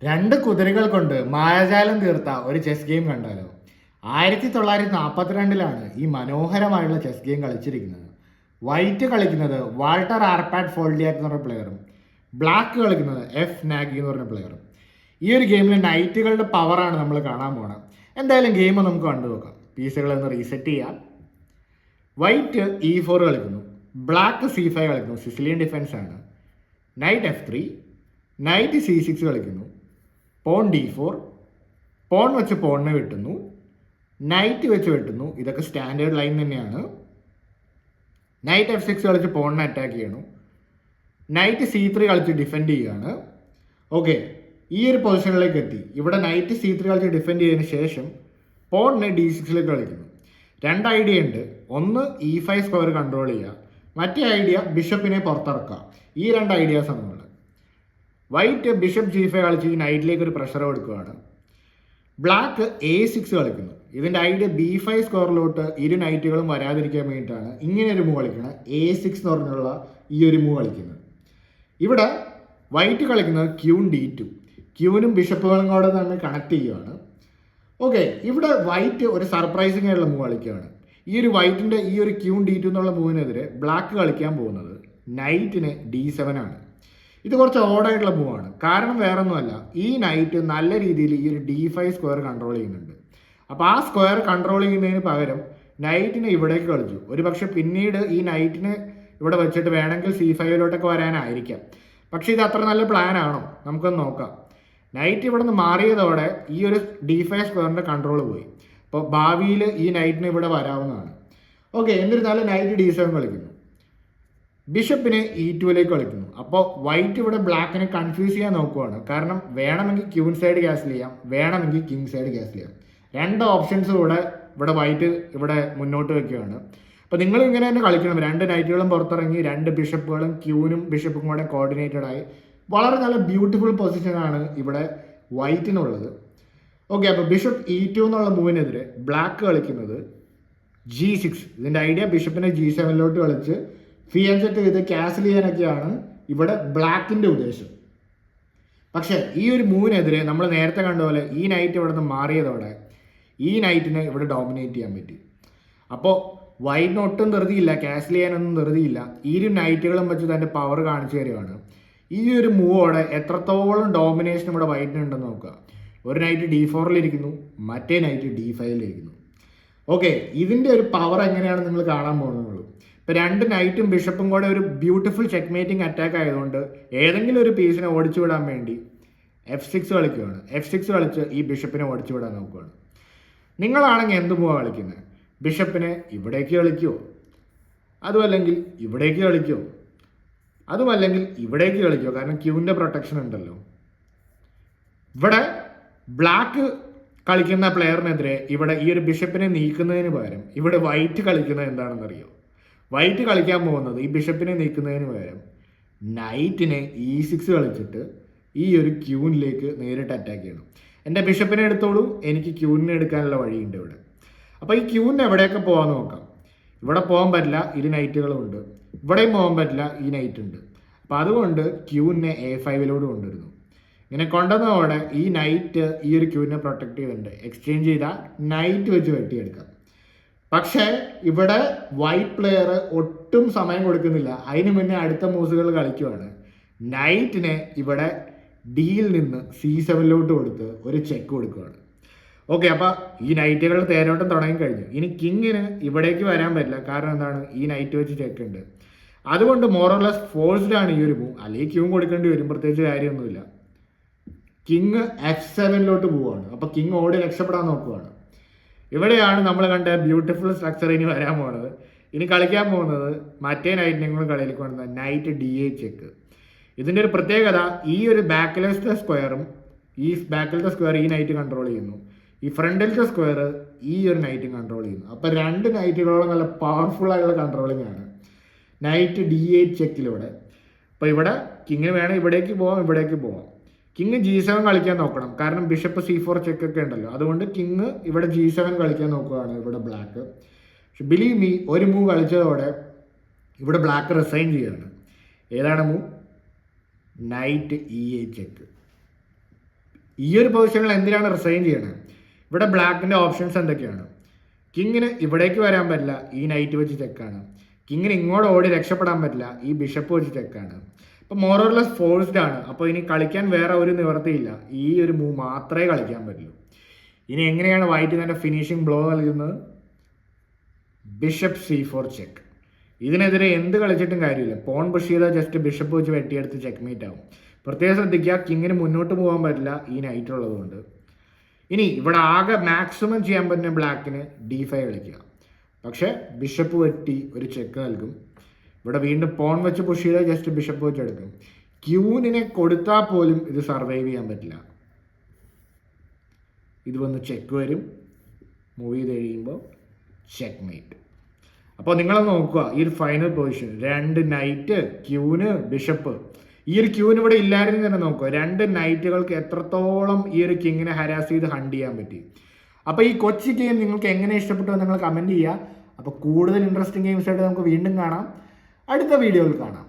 രണ്ട് കുതിരകൾ കൊണ്ട് മായാജാലം തീർത്ത ഒരു ചെസ് ഗെയിം കണ്ടാലോ. 1942 ഈ മനോഹരമായുള്ള ചെസ് ഗെയിം കളിച്ചിരിക്കുന്നത്. വൈറ്റ് കളിക്കുന്നത് വാൾട്ടർ ആർപാഡ് ഫോൾഡിയാക് എന്ന് പറഞ്ഞ പ്ലെയറും ബ്ലാക്ക് കളിക്കുന്നത് എഫ് നാഗി എന്ന് പറഞ്ഞ പ്ലെയറും. ഈ ഒരു ഗെയിമിൽ നൈറ്റുകളുടെ പവറാണ് നമ്മൾ കാണാൻ പോണത്. എന്തായാലും ഗെയിം നമുക്ക് കണ്ടുനോക്കാം. പീസുകളൊന്ന് റീസെറ്റ് ചെയ്യാം. വൈറ്റ് E4 കളിക്കുന്നു, ബ്ലാക്ക് C5 കളിക്കുന്നു, സിസിലിയൻ ഡിഫൻസ് ആണ്. നൈറ്റ് F3, നൈറ്റ് C6 കളിക്കുന്നു, പോൺ D4, പോൺ വെച്ച് പോണിനെ വെട്ടുന്നു, നൈറ്റ് വെച്ച് വെട്ടുന്നു. ഇതൊക്കെ സ്റ്റാൻഡേർഡ് ലൈൻ തന്നെയാണ്. നൈറ്റ് F6 കളിച്ച് പോണിനെ അറ്റാക്ക് ചെയ്യണു, നൈറ്റ് C3 കളിച്ച് ഡിഫെൻഡ് ചെയ്യുകയാണ്. ഓക്കെ, ഈ ഒരു പൊസിഷനിലേക്ക് എത്തി. ഇവിടെ നൈറ്റ് C3 കളിച്ച് ഡിഫെൻഡ് ചെയ്തതിന് ശേഷം പോണിനെ D6 കളിക്കുന്നു. രണ്ട് ഐഡിയ ഉണ്ട്. ഒന്ന് E5 സ്ക്വയർ കൺട്രോൾ ചെയ്യുക, മറ്റേ ഐഡിയ ബിഷപ്പിനെ പുറത്തിറക്കുക. ഈ രണ്ട് ഐഡിയാസാണ് നമ്മൾ. വൈറ്റ് ബിഷപ്പ് G5 കളിച്ച് ഈ നൈറ്റിലേക്ക് ഒരു പ്രഷർ കൊടുക്കുകയാണ്. ബ്ലാക്ക് A6 കളിക്കുന്നു. ഇതിൻ്റെ ഐഡിയ B5 സ്ക്വയറിലോട്ട് ഇരു നൈറ്റുകളും വരാതിരിക്കാൻ വേണ്ടിയിട്ടാണ് ഇങ്ങനെ ഒരു മൂവ് കളിക്കുന്നത്. A6 എന്ന് പറഞ്ഞുള്ള ഈ ഒരു മൂവ് കളിക്കുന്നത്. ഇവിടെ വൈറ്റ് കളിക്കുന്നത് ക്യൂൺ D2. ക്യൂനും ബിഷപ്പുകളും കൂടെ തമ്മിൽ കണക്ട് ചെയ്യുകയാണ്. ഓക്കെ, ഇവിടെ വൈറ്റ് ഒരു സർപ്രൈസിംഗ് ആയിട്ടുള്ള മൂവ് കളിക്കുകയാണ്. ഈ ഒരു വൈറ്റിൻ്റെ ഈ ഒരു ക്യൂൺ D2 എന്നുള്ള മൂവിനെതിരെ ബ്ലാക്ക് കളിക്കാൻ പോകുന്നത് നൈറ്റിന് D7 ആണ്. ഇത് കുറച്ച് ഓടായിട്ടുള്ള മൂവാണ്. കാരണം വേറൊന്നുമല്ല, ഈ നൈറ്റ് നല്ല രീതിയിൽ ഈ ഒരു D5 സ്ക്വയർ കൺട്രോൾ ചെയ്യുന്നുണ്ട്. അപ്പോൾ ആ സ്ക്വയർ കൺട്രോൾ ചെയ്യുന്നതിന് പകരം നൈറ്റിനെ ഇവിടേക്ക് കളിച്ചു. ഒരു പക്ഷെ പിന്നീട് ഈ നൈറ്റിനെ ഇവിടെ വെച്ചിട്ട് വേണമെങ്കിൽ C5 വരാനായിരിക്കാം. പക്ഷേ ഇത് അത്ര നല്ല പ്ലാൻ ആണോ? നമുക്കൊന്ന് നോക്കാം. നൈറ്റ് ഇവിടെ നിന്ന് മാറിയതോടെ ഈ ഒരു D5 സ്ക്വയറിൻ്റെ കൺട്രോൾ പോയി. അപ്പോൾ ഭാവിയിൽ ഈ നൈറ്റിന് ഇവിടെ വരാവുന്നതാണ്. ഓക്കെ, എന്നിരുന്നാലും നൈറ്റ് D7 കളിക്കുന്നു, ബിഷപ്പിനെ E2 കളിക്കുന്നു. അപ്പോൾ വൈറ്റ് ഇവിടെ ബ്ലാക്കിനെ കൺഫ്യൂസ് ചെയ്യാൻ നോക്കുവാണ്. കാരണം വേണമെങ്കിൽ ക്യൂൻ സൈഡ് ക്യാൻസൽ ചെയ്യാം, വേണമെങ്കിൽ കിങ് സൈഡ് ക്യാൻസൽ ചെയ്യാം. രണ്ട് ഓപ്ഷൻസ് ഇവിടെ വൈറ്റ് ഇവിടെ മുന്നോട്ട് വയ്ക്കുകയാണ്. അപ്പോൾ നിങ്ങൾ ഇങ്ങനെ തന്നെ കളിക്കണം. രണ്ട് നൈറ്റുകളും പുറത്തിറങ്ങി, രണ്ട് ബിഷപ്പുകളും ക്യൂനും ബിഷപ്പും കൂടെ കോർഡിനേറ്റഡ് ആയി വളരെ നല്ല ബ്യൂട്ടിഫുൾ പൊസിഷനാണ് ഇവിടെ വൈറ്റിനുള്ളത്. ഓക്കെ, അപ്പോൾ ബിഷപ്പ് E2 എന്നുള്ള മൂവിനെതിരെ ബ്ലാക്ക് കളിക്കുന്നത് G6. ഇതിൻ്റെ ഐഡിയ ബിഷപ്പിനെ G7 കളിച്ച് ഫിയൻസെറ്റ് ചെയ്ത് ക്യാൻസൽ ചെയ്യാനൊക്കെയാണ് ഇവിടെ ബ്ലാക്കിൻ്റെ ഉദ്ദേശം. പക്ഷേ ഈ ഒരു മൂവിനെതിരെ നമ്മൾ നേരത്തെ കണ്ട പോലെ ഈ നൈറ്റ് ഇവിടെ നിന്ന് മാറിയതോടെ ഈ നൈറ്റിനെ ഇവിടെ ഡോമിനേറ്റ് ചെയ്യാൻ പറ്റി. അപ്പോൾ വൈറ്റിന് ഒട്ടും ധൃതിയില്ല, ക്യാൻസൽ ചെയ്യാനൊന്നും ധൃതിയില്ല. ഈ ഒരു നൈറ്റുകളും വെച്ച് തൻ്റെ പവർ കാണിച്ചു തരികയാണ്. ഈ ഒരു മൂവോടെ എത്രത്തോളം ഡോമിനേഷൻ ഇവിടെ വൈറ്റിനുണ്ടെന്ന് നോക്കുക. ഒരു നൈറ്റ് D4 മറ്റേ നൈറ്റ് D5 ഓക്കെ, ഇതിൻ്റെ ഒരു പവർ എങ്ങനെയാണ് നിങ്ങൾ കാണാൻ പോകുന്നത്. ഇപ്പോൾ രണ്ട് നൈറ്റും ബിഷപ്പും കൂടെ ഒരു ബ്യൂട്ടിഫുൾ ചെക്ക് മേറ്റിംഗ് അറ്റാക്ക് ആയതുകൊണ്ട് ഏതെങ്കിലും ഒരു പീസിനെ ഓടിച്ചു വിടാൻ വേണ്ടി F6 കളിക്കുകയാണ്. F6 കളിച്ച് ഈ ബിഷപ്പിനെ ഓടിച്ചു വിടാൻ നോക്കുകയാണ്. നിങ്ങളാണെങ്കിൽ എന്ത് മൂവാണ് കളിക്കുന്നത്? ബിഷപ്പിനെ ഇവിടേക്ക് കളിക്കുമോ, അതുമല്ലെങ്കിൽ ഇവിടേക്ക് കളിക്കുമോ, അതുമല്ലെങ്കിൽ ഇവിടേക്ക് കളിക്കുമോ? കാരണം ക്യൂവിൻ്റെ പ്രൊട്ടക്ഷൻ ഉണ്ടല്ലോ. ഇവിടെ ബ്ലാക്ക് കളിക്കുന്ന പ്ലെയറിനെതിരെ ഇവിടെ ഈ ഒരു ബിഷപ്പിനെ നീക്കുന്നതിന് പകരം ഇവിടെ വൈറ്റ് കളിക്കുന്നത് എന്താണെന്നറിയോ? വൈറ്റ് കളിക്കാൻ പോകുന്നത് ഈ ബിഷപ്പിനെ നീക്കുന്നതിന് പകരം നൈറ്റിനെ E6 കളിച്ചിട്ട് ഈ ഒരു ക്യൂനിലേക്ക് നേരിട്ട് അറ്റാക്ക് ചെയ്യണം. എൻ്റെ ബിഷപ്പിനെ എടുത്തോളൂ, എനിക്ക് ക്യൂനിനെ എടുക്കാനുള്ള വഴിയുണ്ട് ഇവിടെ. അപ്പോൾ ഈ ക്യൂനിന് എവിടെയൊക്കെ പോകാമെന്ന് നോക്കാം. ഇവിടെ പോകാൻ പറ്റില്ല, ഇരു നൈറ്റുകളുമുണ്ട്. ഇവിടെയും പോകാൻ പറ്റില്ല, ഈ നൈറ്റ് ഉണ്ട്. അപ്പോൾ അതുകൊണ്ട് ക്യൂനിനെ A5 കൊണ്ടുവരുന്നു. ഇങ്ങനെ കൊണ്ടുവന്നതോടെ ഈ നൈറ്റ് ഈ ഒരു ക്യൂവിനെ പ്രൊട്ടക്ട് ചെയ്തിട്ടുണ്ട്. എക്സ്ചേഞ്ച് ചെയ്താൽ നൈറ്റ് വെച്ച് വെട്ടിയെടുക്കാം. പക്ഷേ ഇവിടെ വൈറ്റ് പ്ലെയർ ഒട്ടും സമയം കൊടുക്കുന്നില്ല. അതിന് മുന്നേ അടുത്ത മൂവ്സുകൾ കളിക്കുവാണ്. നൈറ്റിനെ ഇവിടെ ഡിയിൽ നിന്ന് C7 കൊടുത്ത് ഒരു ചെക്ക് കൊടുക്കുകയാണ്. ഓക്കെ, അപ്പോൾ ഈ നൈറ്റുകൾ തേരോട്ടം തുടങ്ങി കഴിഞ്ഞു. ഇനി കിങ്ങിന് ഇവിടേക്ക് വരാൻ പറ്റില്ല. കാരണം എന്താണ്? ഈ നൈറ്റ് വെച്ച് ചെക്ക് ഉണ്ട്. അതുകൊണ്ട് മോറോലെസ് ഫോഴ്സ്ഡ് ആണ് ഈ ഒരു മൂവ്. അല്ലെങ്കിൽ ക്യൂം കൊടുക്കേണ്ടി വരും, പ്രത്യേകിച്ച് കാര്യമൊന്നുമില്ല. കിങ് F7 പോവുകയാണ്. അപ്പോൾ കിങ് ഓടി രക്ഷപ്പെടാൻ നോക്കുകയാണ്. ഇവിടെയാണ് നമ്മൾ കണ്ട ബ്യൂട്ടിഫുൾ സ്ട്രക്ചർ ഇനി വരാൻ പോകുന്നത്. ഇനി കളിക്കാൻ പോകുന്നത് മറ്റേ നൈറ്റിനെ കൂടെ കളിയിൽ കൊണ്ടുവന്ന നൈറ്റ് D8 ചെക്ക്. ഇതിൻ്റെ ഒരു പ്രത്യേകത, ഈ ഒരു ബാക്കിലത്തെ സ്ക്വയറും ഈ ബാക്കിലത്തെ സ്ക്വയർ ഈ നൈറ്റ് കൺട്രോൾ ചെയ്യുന്നു, ഈ ഫ്രണ്ടിലത്തെ സ്ക്വയർ ഈ ഒരു നൈറ്റും കൺട്രോൾ ചെയ്യുന്നു. അപ്പോൾ രണ്ട് നൈറ്റുകളോളം നല്ല പവർഫുൾ ആയിട്ടുള്ള കൺട്രോളിംഗ് ആണ് നൈറ്റ് D8 ചെക്കിലൂടെ. അപ്പോൾ ഇവിടെ കിങ്ങിന് വേണം ഇവിടേക്ക് പോവാം, ഇവിടേക്ക് പോവാം. കിങ് G7 കളിക്കാൻ നോക്കണം. കാരണം ബിഷപ്പ് C4 ചെക്കൊക്കെ ഉണ്ടല്ലോ. അതുകൊണ്ട് കിങ് ഇവിടെ G7 കളിക്കാൻ നോക്കുകയാണ് ഇവിടെ ബ്ലാക്ക്. പക്ഷെ ബിലീവ് മീ, ഒരു മൂവ് കളിച്ചതോടെ ഇവിടെ ബ്ലാക്ക് റിസൈൻ ചെയ്യുകയാണ്. ഏതാണ് മൂവ്? Night E8 check. ഈ ഒരു പൊസിഷനിൽ എന്തിനാണ് റിസൈൻ ചെയ്യണത്? ഇവിടെ ബ്ലാക്കിൻ്റെ ഓപ്ഷൻസ് എന്തൊക്കെയാണ്? കിങ്ങിന് ഇവിടേക്ക് വരാൻ പറ്റില്ല, ഈ നൈറ്റ് വെച്ച് ചെക്കാണ്. കിങ്ങിന് ഇങ്ങോട്ട് ഓടി രക്ഷപ്പെടാൻ പറ്റില്ല, ഈ ബിഷപ്പ് വെച്ച് ചെക്കാണ്. അപ്പോൾ മോറോർലെസ് ഫോഴ്സ്ഡ് ആണ്. അപ്പോൾ ഇനി കളിക്കാൻ വേറെ ഒരു നിവർത്തിയില്ല, ഈ ഒരു മൂവ് മാത്രമേ കളിക്കാൻ പറ്റുള്ളൂ. ഇനി എങ്ങനെയാണ് വൈറ്റ് തന്നെ ഫിനിഷിംഗ് ബ്ലോ നൽകുന്നത്? Bishop C4 check. ഇതിനെതിരെ എന്ത് കളിച്ചിട്ടും കാര്യമില്ല. പോൺ പുഷ് ചെയ്താൽ ജസ്റ്റ് ബിഷപ്പ് വെച്ച് വെട്ടിയെടുത്ത് ചെക്ക് മീറ്റ് ആവും. പ്രത്യേകം ശ്രദ്ധിക്കുക, കിങ്ങിന് മുന്നോട്ട് പോകാൻ പറ്റില്ല ഈ നൈറ്റ് ഉള്ളതുകൊണ്ട്. ഇനി ഇവിടെ ആകെ മാക്സിമം ചെയ്യാൻ പറ്റുന്ന ബ്ലാക്കിന് D5 കളിക്കുക. പക്ഷേ ബിഷപ്പ് വെട്ടി ഒരു ചെക്ക് നൽകും. ഇവിടെ വീണ്ടും പോൺ വെച്ച് പുഷ് ചെയ്താൽ ജസ്റ്റ് ബിഷപ്പ് വെച്ച് എടുക്കും. ക്യൂനിനെ കൊടുത്താൽ പോലും ഇത് സർവൈവ് ചെയ്യാൻ പറ്റില്ല. ഇത് വന്ന് ചെക്ക് വരും, മൂവ് ചെയ്ത് കഴിയുമ്പോൾ ചെക്ക് മേറ്റ്. അപ്പോൾ നിങ്ങളൊന്ന് നോക്കുക, ഈ ഒരു ഫൈനൽ പൊസിഷൻ 2 നൈറ്റ്, ക്യൂന്, ബിഷപ്പ്. ഈ ഒരു ക്യൂന് ഇവിടെ ഇല്ലായിരുന്നു തന്നെ നോക്കുക. 2 നൈറ്റുകൾക്ക് എത്രത്തോളം ഈ ഒരു കിങ്ങിനെ ഹരാസ് ചെയ്ത് ഹണ്ട് ചെയ്യാൻ പറ്റി. അപ്പോൾ ഈ കൊച്ചി ഗെയിം നിങ്ങൾക്ക് എങ്ങനെ ഇഷ്ടപ്പെട്ടു നിങ്ങൾ കമൻറ്റ് ചെയ്യുക. അപ്പോൾ കൂടുതൽ ഇൻട്രസ്റ്റിംഗ് ഗെയിംസ് ആയിട്ട് നമുക്ക് വീണ്ടും കാണാം, അടുത്ത വീഡിയോയിൽ കാണാം.